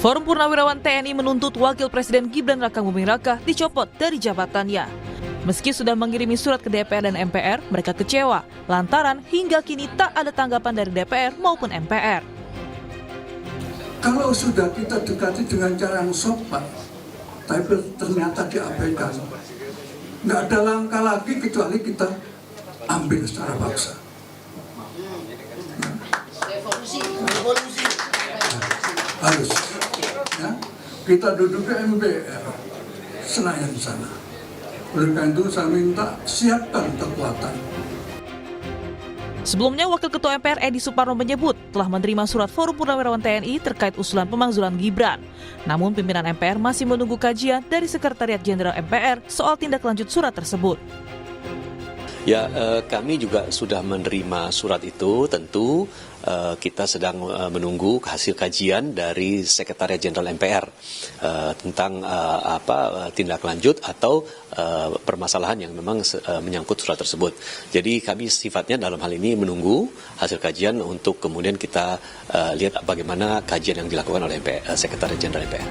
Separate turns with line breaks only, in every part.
Forum Purnawirawan TNI menuntut Wakil Presiden Gibran Rakabuming Raka dicopot dari jabatannya. Meski sudah mengirimi surat ke DPR dan MPR, mereka kecewa lantaran hingga kini tak ada tanggapan dari DPR maupun MPR.
Kalau sudah kita dekati dengan cara yang sopan, tapi ternyata diabaikan, nggak ada langkah lagi kecuali kita ambil secara paksa. Harus. Ya, kita duduk di MPR Senayan sana. Oleh karena itu saya minta siapkan kekuatan.
Sebelumnya, Wakil Ketua MPR Edi Suparno menyebut telah menerima surat Forum Purnawirawan TNI terkait usulan pemakzulan Gibran. Namun pimpinan MPR masih menunggu kajian dari Sekretariat Jenderal MPR soal tindak lanjut surat tersebut.
Ya, kami juga sudah menerima surat itu. Tentu kita sedang menunggu hasil kajian dari Sekretariat Jenderal MPR tentang tindak lanjut atau permasalahan yang memang menyangkut surat tersebut. Jadi kami sifatnya dalam hal ini menunggu hasil kajian untuk kemudian kita lihat bagaimana kajian yang dilakukan oleh Sekretariat Jenderal MPR.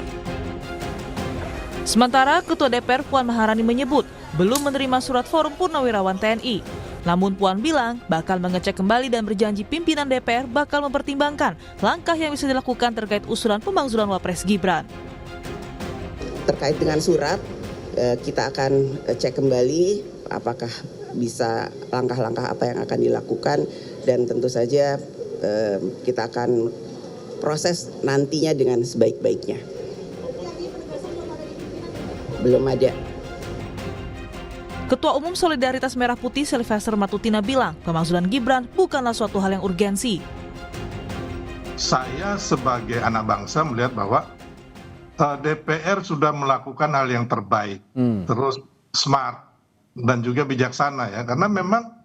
Sementara Ketua DPR Puan Maharani menyebut belum menerima surat Forum Purnawirawan TNI. Namun Puan bilang bakal mengecek kembali dan berjanji pimpinan DPR bakal mempertimbangkan langkah yang bisa dilakukan terkait usulan pemakzulan Wapres Gibran.
Terkait dengan surat, kita akan cek kembali apakah bisa langkah-langkah apa yang akan dilakukan, dan tentu saja kita akan proses nantinya dengan sebaik-baiknya. Belum ada.
Ketua Umum Solidaritas Merah Putih Sylvester Matutina bilang pemakzulan Gibran bukanlah suatu hal yang urgensi.
Saya sebagai anak bangsa melihat bahwa DPR sudah melakukan hal yang terbaik, terus smart dan juga bijaksana ya, karena memang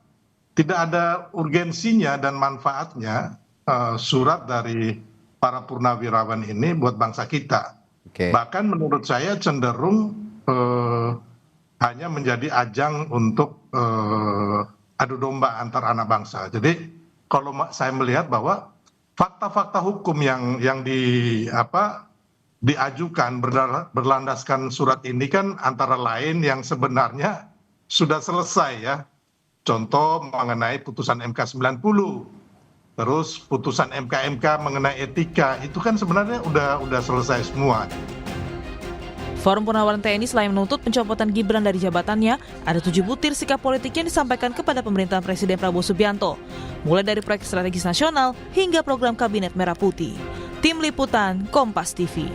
tidak ada urgensinya dan manfaatnya surat dari para purnawirawan ini buat bangsa kita. Bahkan menurut saya cenderung hanya menjadi ajang untuk adu domba antar anak bangsa. Jadi kalau saya melihat bahwa fakta-fakta hukum yang diajukan berlandaskan surat ini kan antara lain yang sebenarnya sudah selesai ya. Contoh mengenai putusan MK 90, terus putusan MK mengenai etika, itu kan sebenarnya udah selesai semua.
Forum Purnawirawan TNI selain menuntut pencopotan Gibran dari jabatannya, ada 7 butir sikap politik yang disampaikan kepada pemerintahan Presiden Prabowo Subianto, mulai dari proyek strategis nasional hingga program Kabinet Merah Putih. Tim Liputan Kompas TV.